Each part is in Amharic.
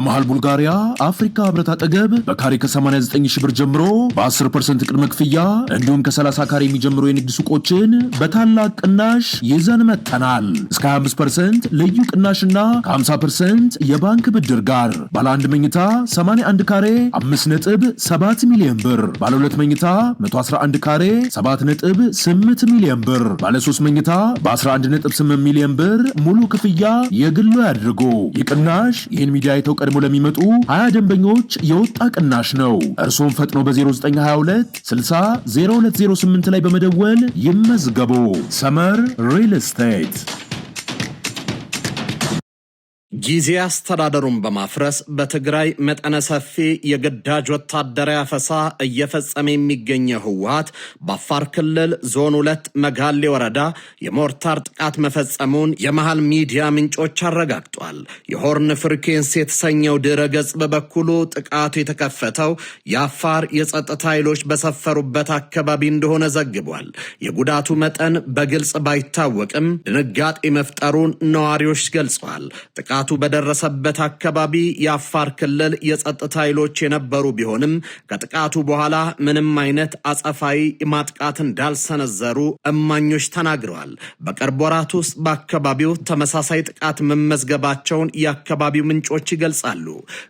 በመሃል ቡልጋሪያ አፍሪካ ህብረት አጠገብ በካሬ ከ89 ሺህ ብር ጀምሮ በ10% ቅድመ ክፍያ እንዲሁም ከ30 ካሬ የሚጀምሩ የንግድ ሱቆችን በታላቅ ቅናሽ ይዘን መጥተናል። እስከ 25% ልዩ ቅናሽና ከ50% የባንክ ብድር ጋር ባለ 1 መኝታ 81 ካሬ 5.7 ሚሊዮን ብር፣ ባለ 2 መኝታ 111 ካሬ 7.8 ሚሊዮን ብር፣ ባለ 3 መኝታ በ11.8 ሚሊዮን ብር ሙሉ ክፍያ የግሉ ያድርጉ። ይቅናሽ ይህን ሚዲያ አይተው ቀድሞ ለሚመጡ 20 ደንበኞች የወጣ ቅናሽ ነው። እርሶም ፈጥኖ በ0922 60 0208 ላይ በመደወል ይመዝገቡ። ሰመር ሪል ስቴት። ጊዜ አስተዳደሩን በማፍረስ በትግራይ መጠነ ሰፊ የግዳጅ ወታደራዊ አፈሳ እየፈጸመ የሚገኘው ህወሓት በአፋር ክልል ዞን 2 መጋሌ ወረዳ የሞርታር ጥቃት መፈጸሙን የመሃል ሚዲያ ምንጮች አረጋግጧል። የሆርን ፍሪኩዌንሲ የተሰኘው ድረገጽ በበኩሉ ጥቃቱ የተከፈተው የአፋር የጸጥታ ኃይሎች በሰፈሩበት አካባቢ እንደሆነ ዘግቧል። የጉዳቱ መጠን በግልጽ ባይታወቅም ድንጋጤ መፍጠሩን ነዋሪዎች ገልጸዋል። ጥቃቱ በደረሰበት አካባቢ የአፋር ክልል የጸጥታ ኃይሎች የነበሩ ቢሆንም ከጥቃቱ በኋላ ምንም አይነት አጸፋዊ ማጥቃት እንዳልሰነዘሩ እማኞች ተናግረዋል። በቅርብ ወራት ውስጥ በአካባቢው ተመሳሳይ ጥቃት መመዝገባቸውን የአካባቢው ምንጮች ይገልጻሉ።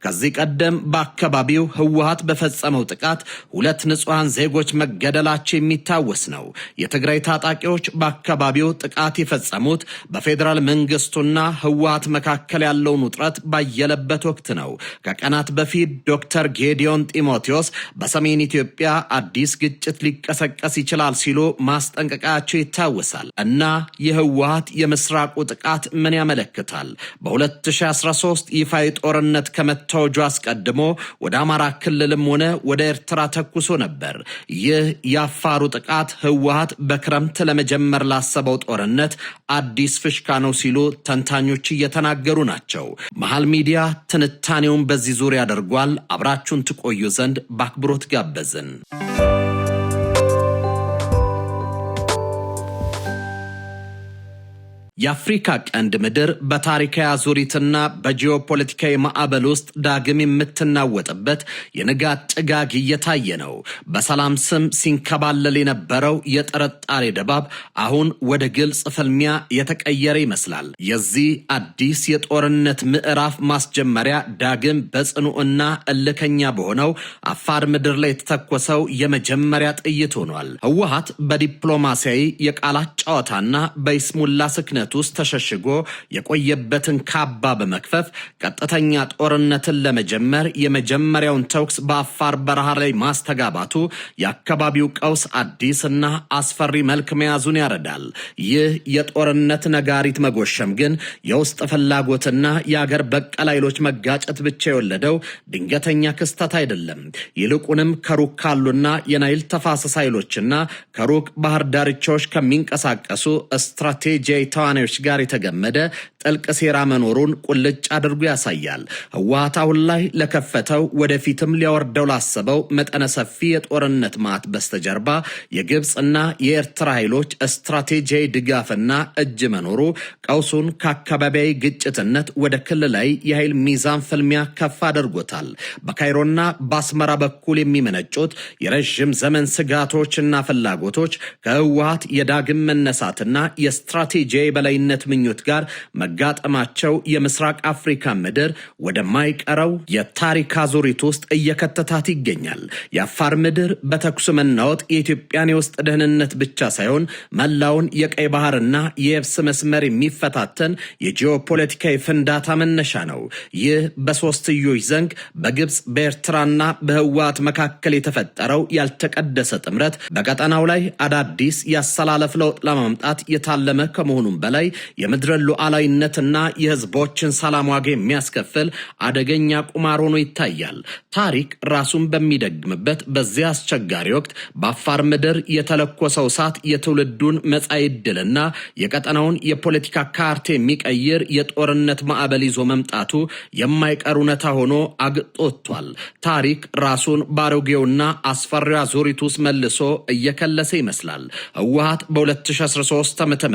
ከዚህ ቀደም በአካባቢው ህወሓት በፈጸመው ጥቃት 2 ንጹሃን ዜጎች መገደላቸው የሚታወስ ነው። የትግራይ ታጣቂዎች በአካባቢው ጥቃት የፈጸሙት በፌዴራል መንግስቱና ህወሓት መካከል ያለውን ውጥረት ባየለበት ወቅት ነው። ከቀናት በፊት ዶክተር ጌዲዮን ጢሞቴዎስ በሰሜን ኢትዮጵያ አዲስ ግጭት ሊቀሰቀስ ይችላል ሲሉ ማስጠንቀቃቸው ይታወሳል። እና የህወሓት የምስራቁ ጥቃት ምን ያመለክታል? በ2013 ይፋዊ ጦርነት ከመታወጁ አስቀድሞ ወደ አማራ ክልልም ሆነ ወደ ኤርትራ ተኩሶ ነበር። ይህ የአፋሩ ጥቃት ህወሓት በክረምት ለመጀመር ላሰበው ጦርነት አዲስ ፍሽካ ነው ሲሉ ተንታኞች እየተናገሩ ናቸው። መሃል ሚዲያ ትንታኔውን በዚህ ዙሪያ ያደርጓል። አብራችሁን ትቆዩ ዘንድ በአክብሮት ጋበዝን። የአፍሪካ ቀንድ ምድር በታሪካዊ አዙሪትና በጂኦፖለቲካዊ ማዕበል ውስጥ ዳግም የምትናወጥበት የንጋት ጭጋግ እየታየ ነው። በሰላም ስም ሲንከባለል የነበረው የጥርጣሬ ድባብ አሁን ወደ ግልጽ ፍልሚያ የተቀየረ ይመስላል። የዚህ አዲስ የጦርነት ምዕራፍ ማስጀመሪያ ዳግም በጽኑዕና እልከኛ በሆነው አፋር ምድር ላይ የተተኮሰው የመጀመሪያ ጥይት ሆኗል። ህወሓት በዲፕሎማሲያዊ የቃላት ጨዋታና በይስሙላ ስክነት ውስጥ ተሸሽጎ የቆየበትን ካባ በመክፈፍ ቀጥተኛ ጦርነትን ለመጀመር የመጀመሪያውን ተኩስ በአፋር በረሃ ላይ ማስተጋባቱ የአካባቢው ቀውስ አዲስና አስፈሪ መልክ መያዙን ያረዳል። ይህ የጦርነት ነጋሪት መጎሸም ግን የውስጥ ፍላጎትና የአገር በቀል ኃይሎች መጋጨት ብቻ የወለደው ድንገተኛ ክስተት አይደለም። ይልቁንም ከሩቅ ካሉና የናይል ተፋሰስ ኃይሎችና ከሩቅ ባህር ዳርቻዎች ከሚንቀሳቀሱ ስትራቴጂያዊ ተዋናዮች ጋር የተገመደ ጥልቅ ሴራ መኖሩን ቁልጭ አድርጎ ያሳያል። ህወሓት አሁን ላይ ለከፈተው ወደፊትም ሊያወርደው ላሰበው መጠነ ሰፊ የጦርነት ማት በስተጀርባ የግብፅና የኤርትራ ኃይሎች ስትራቴጂያዊ ድጋፍና እጅ መኖሩ ቀውሱን ከአካባቢያዊ ግጭትነት ወደ ክልላዊ የኃይል ሚዛን ፍልሚያ ከፍ አድርጎታል። በካይሮና በአስመራ በኩል የሚመነጩት የረዥም ዘመን ስጋቶችና ፍላጎቶች ከህወሓት የዳግም መነሳትና የስትራቴጂያዊ በላይነት ምኞት ጋር መጋጠማቸው የምስራቅ አፍሪካ ምድር ወደ ማይቀረው የታሪክ አዙሪት ውስጥ እየከተታት ይገኛል። የአፋር ምድር በተኩስ መናወጥ የኢትዮጵያን የውስጥ ደህንነት ብቻ ሳይሆን መላውን የቀይ ባህርና የየብስ መስመር የሚፈታተን የጂኦፖለቲካዊ ፍንዳታ መነሻ ነው። ይህ በሶስትዮሽ ዘንግ በግብፅ በኤርትራና በህወሓት መካከል የተፈጠረው ያልተቀደሰ ጥምረት በቀጠናው ላይ አዳዲስ ያሰላለፍ ለውጥ ለማምጣት የታለመ ከመሆኑም በላይ የምድር ሉዓላዊነትና የህዝቦችን ሰላም ዋጋ የሚያስከፍል አደገኛ ቁማር ሆኖ ይታያል። ታሪክ ራሱን በሚደግምበት በዚህ አስቸጋሪ ወቅት በአፋር ምድር የተለኮሰው እሳት የትውልዱን መጻኢ ዕድልና የቀጠናውን የፖለቲካ ካርታ የሚቀይር የጦርነት ማዕበል ይዞ መምጣቱ የማይቀር እውነታ ሆኖ አግጦ ወጥቷል። ታሪክ ራሱን ባሮጌውና አስፈሪው አዙሪት ውስጥ መልሶ እየከለሰ ይመስላል። ህወሓት በ2013 ዓ.ም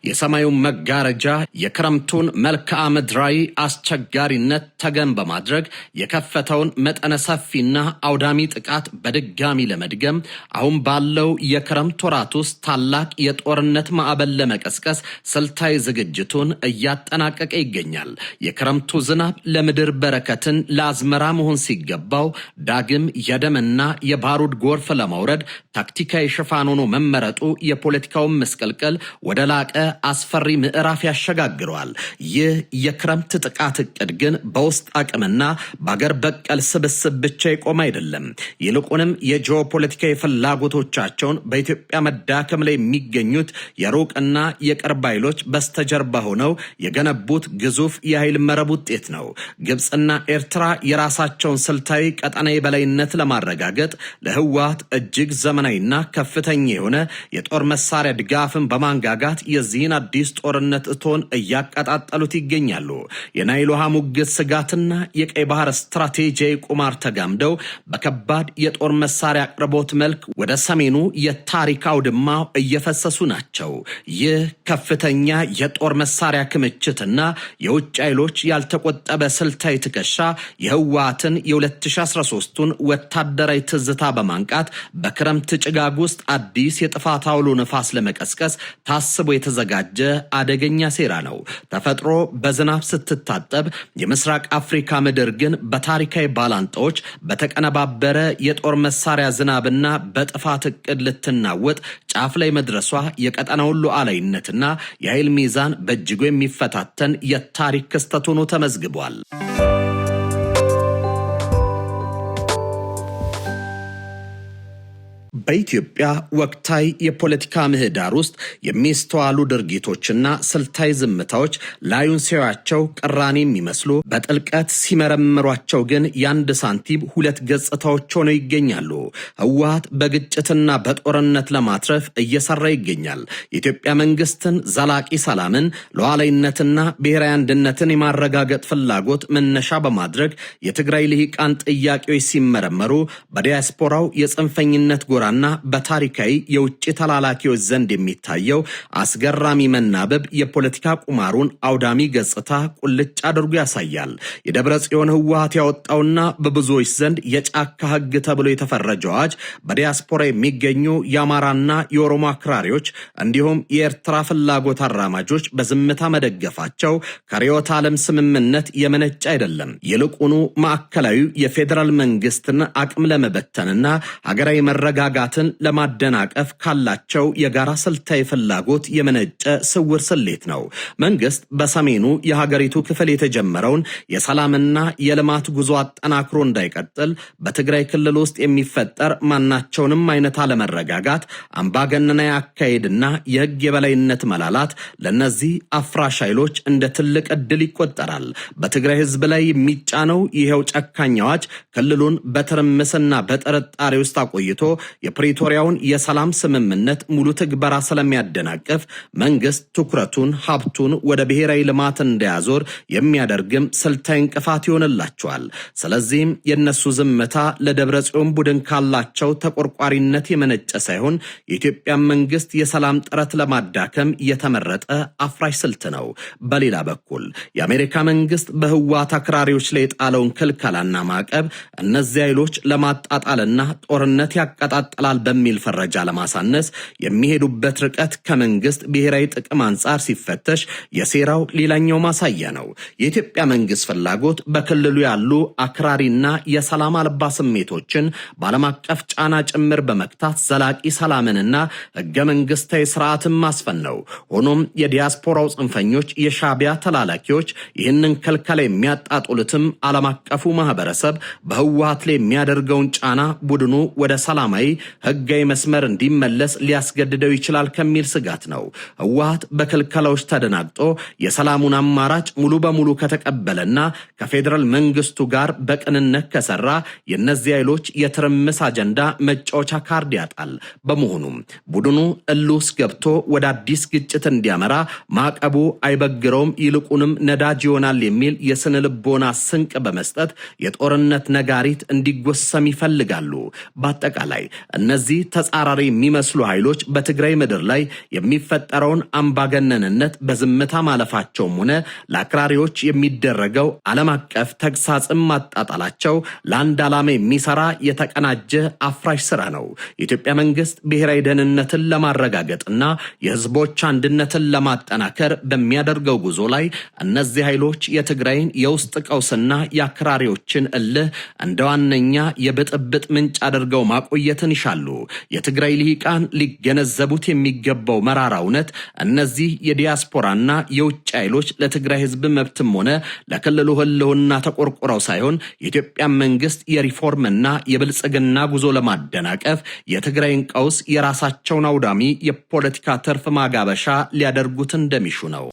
የሰማዩን መጋረጃ የክረምት የክረምቱን መልክዓ ምድራዊ አስቸጋሪነት ተገን በማድረግ የከፈተውን መጠነ ሰፊና አውዳሚ ጥቃት በድጋሚ ለመድገም አሁን ባለው የክረምት ወራት ውስጥ ታላቅ የጦርነት ማዕበል ለመቀስቀስ ስልታዊ ዝግጅቱን እያጠናቀቀ ይገኛል። የክረምቱ ዝናብ ለምድር በረከትን ለአዝመራ መሆን ሲገባው ዳግም የደምና የባሩድ ጎርፍ ለማውረድ ታክቲካዊ ሽፋን ሆኖ መመረጡ የፖለቲካውን መስቀልቀል ወደ ላቀ አስፈሪ ምዕራፍ ያሸጋግረዋል። ይህ የክረምት ጥቃት እቅድ ግን በውስጥ አቅምና በአገር በቀል ስብስብ ብቻ ይቆም አይደለም። ይልቁንም የጂኦፖለቲካዊ ፍላጎቶቻቸውን በኢትዮጵያ መዳከም ላይ የሚገኙት የሩቅና የቅርብ ኃይሎች በስተጀርባ ሆነው የገነቡት ግዙፍ የኃይል መረብ ውጤት ነው። ግብፅና ኤርትራ የራሳቸውን ስልታዊ ቀጠናዊ በላይነት ለማረጋገጥ ለህወሓት እጅግ ዘመናዊና ከፍተኛ የሆነ የጦር መሳሪያ ድጋፍን በማንጋጋት የዚህን አዲስ ጦርነት እቶን እያቀጣጠሉት ይገኛሉ። የናይል ውሃ ሙግት ስጋትና የቀይ ባህር ስትራቴጂያዊ ቁማር ተጋምደው በከባድ የጦር መሳሪያ አቅርቦት መልክ ወደ ሰሜኑ የታሪክ አውድማ እየፈሰሱ ናቸው። ይህ ከፍተኛ የጦር መሳሪያ ክምችትና የውጭ ኃይሎች ያልተቆጠበ ስልታዊ ትከሻ የህወሓትን የ2013ቱን ወታደራዊ ትዝታ በማንቃት በክረምት ጭጋግ ውስጥ አዲስ የጥፋት አውሎ ነፋስ ለመቀስቀስ ታስቦ የተዘጋጀ አደገኛ ሴራ ነው። ተፈጥሮ በዝናብ ስትታጠብ፣ የምስራቅ አፍሪካ ምድር ግን በታሪካዊ ባላንጣዎች በተቀነባበረ የጦር መሳሪያ ዝናብና በጥፋት እቅድ ልትናወጥ ጫፍ ላይ መድረሷ የቀጠናውን ሉዓላዊነትና የኃይል ሚዛን በእጅጉ የሚፈታተን የታሪክ ክስተት ሆኖ ተመዝግቧል። በኢትዮጵያ ወቅታዊ የፖለቲካ ምህዳር ውስጥ የሚስተዋሉ ድርጊቶችና ስልታዊ ዝምታዎች ላዩን ሲያዩአቸው ቅራኔ የሚመስሉ በጥልቀት ሲመረምሯቸው ግን የአንድ ሳንቲም ሁለት ገጽታዎች ሆነው ይገኛሉ። ህወሓት በግጭትና በጦርነት ለማትረፍ እየሰራ ይገኛል። የኢትዮጵያ መንግስትን ዘላቂ ሰላምን፣ ሉዓላዊነትና ብሔራዊ አንድነትን የማረጋገጥ ፍላጎት መነሻ በማድረግ የትግራይ ልሂቃን ጥያቄዎች ሲመረመሩ በዲያስፖራው የጽንፈኝነት ጎራና በታሪካዊ የውጭ ተላላኪዎች ዘንድ የሚታየው አስገራሚ መናበብ የፖለቲካ ቁማሩን አውዳሚ ገጽታ ቁልጭ አድርጎ ያሳያል። የደብረ ጽዮን ህወሓት ያወጣውና በብዙዎች ዘንድ የጫካ ህግ ተብሎ የተፈረጀው አዋጅ በዲያስፖራ የሚገኙ የአማራና የኦሮሞ አክራሪዎች እንዲሁም የኤርትራ ፍላጎት አራማጆች በዝምታ መደገፋቸው ከርዕዮተ ዓለም ስምምነት የመነጨ አይደለም። ይልቁኑ ማዕከላዊ የፌዴራል መንግስትን አቅም ለመበተንና ሀገራዊ መረጋጋትን ለማደናቀፍ ካላቸው የጋራ ስልታዊ ፍላጎት የመነጨ ስውር ስሌት ነው። መንግስት በሰሜኑ የሀገሪቱ ክፍል የተጀመረውን የሰላምና የልማት ጉዞ አጠናክሮ እንዳይቀጥል በትግራይ ክልል ውስጥ የሚፈጠር ማናቸውንም አይነት አለመረጋጋት፣ አምባገነናዊ አካሄድና የህግ የበላይነት መላላት ለነዚህ አፍራሽ ኃይሎች እንደ ትልቅ ዕድል ይቆጠራል። በትግራይ ህዝብ ላይ የሚጫነው ይሄው ጨካኝ አዋጅ ክልሉን በትርምስና በጥርጣሬ ውስጥ አቆይቶ የፕሪቶሪያውን የሰላም ስምምነት ሙሉ ትግበራ ስለሚያደናቅፍ መንግስት ትኩረቱን ሀብቱን ወደ ብሔራዊ ልማት እንዲያዞር የሚያደርግም ስልታዊ እንቅፋት ይሆንላቸዋል። ስለዚህም የነሱ ዝምታ ለደብረ ጽዮን ቡድን ካላቸው ተቆርቋሪነት የመነጨ ሳይሆን የኢትዮጵያ መንግስት የሰላም ጥረት ለማዳከም የተመረጠ አፍራሽ ስልት ነው። በሌላ በኩል የአሜሪካ መንግስት በህወሓት አክራሪዎች ላይ የጣለውን ክልከላና ማዕቀብ እነዚህ ኃይሎች ለማጣጣልና ጦርነት ያቀጣጥላል በሚል ፈረጃ ለማሳነስ የሚሄዱበት ርቀት ከመንግስት ብሔራዊ ጥቅም አንጻር ሲፈተሽ የሴራው ሌላኛው ማሳያ ነው። የኢትዮጵያ መንግስት ፍላጎት በክልሉ ያሉ አክራሪና የሰላም አልባ ስሜቶችን በዓለም አቀፍ ጫና ጭምር በመክታት ዘላቂ ሰላምንና ህገ መንግስታዊ ስርዓትን ማስፈን ነው። ሆኖም የዲያስፖራው ጽንፈኞች የሻዕቢያ ተላላኪዎች ይህንን ክልከላ የሚያጣጡልትም ዓለም አቀፉ ማህበረሰብ በህወሓት ላይ የሚያደርገውን ጫና ቡድኑ ወደ ሰላማዊ ህጋዊ መስመር እንዲመለስ ሊያስገድደው ይችላል ከሚል ስጋት ነው። ህወሓት በክልከላዎች ተደናግጦ የሰላሙን አማራጭ ሙሉ በሙሉ ከተቀበለና ከፌዴራል መንግስቱ ጋር በቅንነት ከሰራ የነዚህ ኃይሎች የትርምስ አጀንዳ መጫወቻ ካርድ ያጣል። በመሆኑም ቡድኑ እልውስ ገብቶ ወደ አዲስ ግጭት እንዲያመራ ማዕቀቡ አይበግረውም፣ ይልቁንም ነዳጅ ይሆናል የሚል የስነ ልቦና ስንቅ በመስጠት የጦርነት ነጋሪት እንዲጎሰም ይፈልጋሉ። በአጠቃላይ እነዚህ ተጻራሪ የሚመስሉ ኃይሎች በትግራይ ምድር ላይ የሚፈጠረውን አምባገነንነት በዝምታ ማለፋቸውም ሆነ ለአክራሪዎች የሚደረገው ዓለም አቀፍ ተግሳጽም ማጣጣላቸው ለአንድ ዓላማ የሚሰራ የተቀናጀ አፍራሽ ስራ ነው። የኢትዮጵያ መንግስት ብሔራዊ ደህንነትን ለማረጋገጥና የህዝቦች አንድነትን ለማጠናከር በሚያደርገው ጉዞ ላይ እነዚህ ኃይሎች የትግራይን የውስጥ ቀውስና የአክራሪዎችን እልህ እንደ ዋነኛ የብጥብጥ ምንጭ አድርገው ማቆየትን ይሻሉ። የትግራይ ልሂቃን ሊገነዘቡት የሚገባው መራራ እውነት እነዚህ የዲያስፖራና የውጭ ኃይሎች ለትግራይ ህዝብ መብትም ሆነ ለክልሉ ህልውና ተቆርቆረው ሳይሆን የኢትዮጵያ መንግስት የሪፎርምና የብልጽግና ጉዞ ለማደናቀፍ የትግራይን ቀውስ የራሳቸውን አውዳሚ የፖለቲካ ትርፍ ማጋበሻ ሊያደርጉት እንደሚሹ ነው።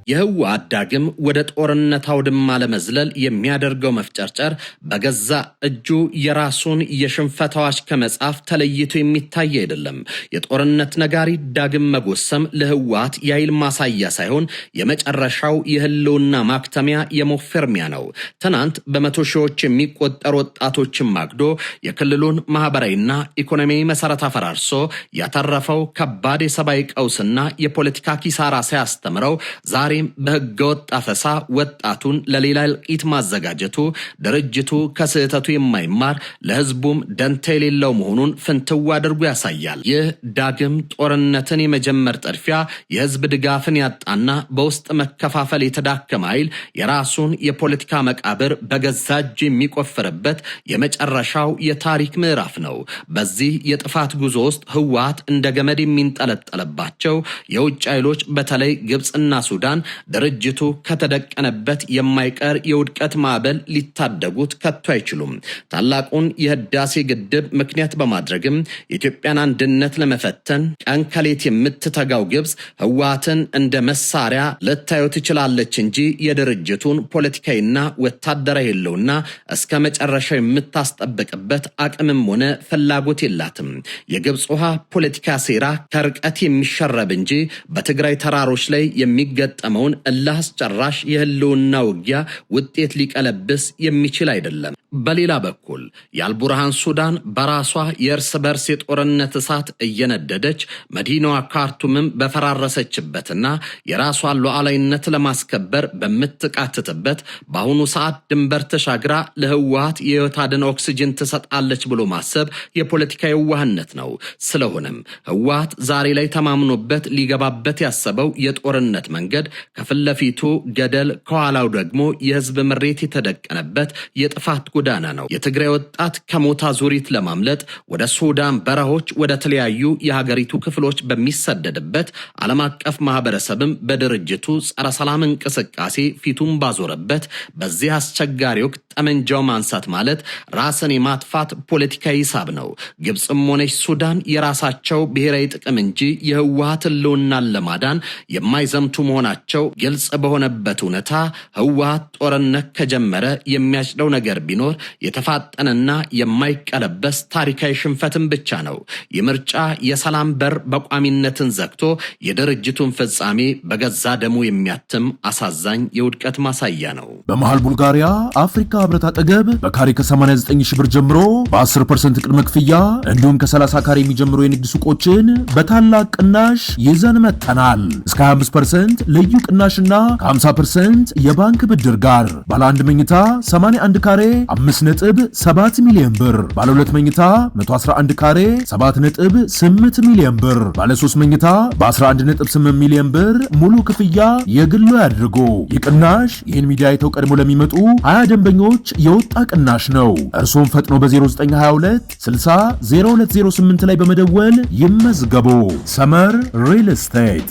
የህወሓት ዳግም ወደ ጦርነት አውድማ ለመዝለል የሚያደርገው መፍጨርጨር በገዛ እጁ የራሱን የሽንፈት አዋጅ ከመጻፍ ተለይቶ የሚታይ አይደለም። የጦርነት ነጋሪ ዳግም መጎሰም ለህወሓት የኃይል ማሳያ ሳይሆን የመጨረሻው የህልውና ማክተሚያ የሞፈርሚያ ነው። ትናንት በመቶ ሺዎች የሚቆጠሩ ወጣቶችን ማግዶ የክልሉን ማህበራዊና ኢኮኖሚያዊ መሰረት አፈራርሶ ያተረፈው ከባድ የሰብአዊ ቀውስና የፖለቲካ ኪሳራ ሳያስተምረው ዛሬ በህገወጥ አፈሳ ወጣቱን ለሌላ እልቂት ማዘጋጀቱ ድርጅቱ ከስህተቱ የማይማር ለህዝቡም ደንታ የሌለው መሆኑን ፍንትው አድርጎ ያሳያል። ይህ ዳግም ጦርነትን የመጀመር ጥድፊያ የህዝብ ድጋፍን ያጣና በውስጥ መከፋፈል የተዳከመ ኃይል የራሱን የፖለቲካ መቃብር በገዛ እጁ የሚቆፍርበት የመጨረሻው የታሪክ ምዕራፍ ነው። በዚህ የጥፋት ጉዞ ውስጥ ህወሓት እንደ ገመድ የሚንጠለጠለባቸው የውጭ ኃይሎች በተለይ ግብፅና ሱዳን ድርጅቱ ከተደቀነበት የማይቀር የውድቀት ማዕበል ሊታደጉት ከቶ አይችሉም። ታላቁን የህዳሴ ግድብ ምክንያት በማድረግም የኢትዮጵያን አንድነት ለመፈተን ቀን ከሌት የምትተጋው ግብፅ ህወሓትን እንደ መሳሪያ ልታዩ ትችላለች እንጂ የድርጅቱን ፖለቲካዊና ወታደራዊ ህልውና እስከ መጨረሻ የምታስጠብቅበት አቅምም ሆነ ፍላጎት የላትም። የግብፅ ውሃ ፖለቲካ ሴራ ከርቀት የሚሸረብ እንጂ በትግራይ ተራሮች ላይ የሚገጠመውን እልህ አስጨራሽ የህልውና ውጊያ ውጤት ሊቀለብስ የሚችል አይደለም። በሌላ በኩል የአልቡርሃን ሱዳን በራሷ የእርስ በርስ የጦርነት እሳት እየነደደች መዲናዋ ካርቱምም በፈራረሰችበትና የራሷን ሉዓላዊነት ለማስከበር በምትቃትትበት በአሁኑ ሰዓት ድንበር ተሻግራ ለህወሓት የህይወት አድን ኦክሲጅን ትሰጣለች ብሎ ማሰብ የፖለቲካ የዋህነት ነው። ስለሆነም ህወሓት ዛሬ ላይ ተማምኖበት ሊገባበት ያሰበው የጦርነት መንገድ ከፊት ለፊቱ ገደል ከኋላው ደግሞ የህዝብ ምሬት የተደቀነበት የጥፋት ጎዳና ነው። የትግራይ ወጣት ከሞት አዙሪት ለማምለጥ ወደ ሱዳን በረሆች ወደ ተለያዩ የሀገሪቱ ክፍሎች በሚሰደድበት ዓለም አቀፍ ማህበረሰብም በድርጅቱ ጸረ ሰላም እንቅስቃሴ ፊቱን ባዞረበት በዚህ አስቸጋሪ ወቅት ጠመንጃው ማንሳት ማለት ራስን የማጥፋት ፖለቲካዊ ሂሳብ ነው። ግብፅም ሆነች ሱዳን የራሳቸው ብሔራዊ ጥቅም እንጂ የህወሓት ህልውናን ለማዳን የማይዘምቱ መሆናቸው ግልጽ በሆነበት እውነታ ህወሓት ጦርነት ከጀመረ የሚያጭደው ነገር ቢኖር የተፋጠነና የማይቀለበስ ታሪካዊ ሽንፈትን ብቻ ነው። የምርጫ የሰላም በር በቋሚነትን ዘግቶ የድርጅቱን ፍጻሜ በገዛ ደሙ የሚያትም አሳዛኝ የውድቀት ማሳያ ነው። በመሃል ቡልጋሪያ አፍሪካ ህብረት አጠገብ በካሬ ከ89 ሺህ ብር ጀምሮ በ10% ቅድመ ክፍያ እንዲሁም ከ30 ካሬ የሚጀምሩ የንግድ ሱቆችን በታላቅ ቅናሽ ይዘን መጥተናል። እስከ 25% ልዩ ቅናሽና ከ50% የባንክ ብድር ጋር ባለ 1 መኝታ 81 ካሬ 5.7 ሚሊዮን ብር፣ ባለ 2 መኝታ 111 ካሬ 7.8 ሚሊዮን ብር፣ ባለ 3 መኝታ በ11.8 ሚሊዮን ብር ሙሉ ክፍያ የግሉ ያድርጉ። ይቅናሽ ይህን ሚዲያ አይተው ቀድሞ ለሚመጡ 20 ደንበኞች የወጣ ቅናሽ ነው። እርሶም ፈጥኖ በ0922 60 0208 ላይ በመደወል ይመዝገቡ። ሰመር ሪል ስቴት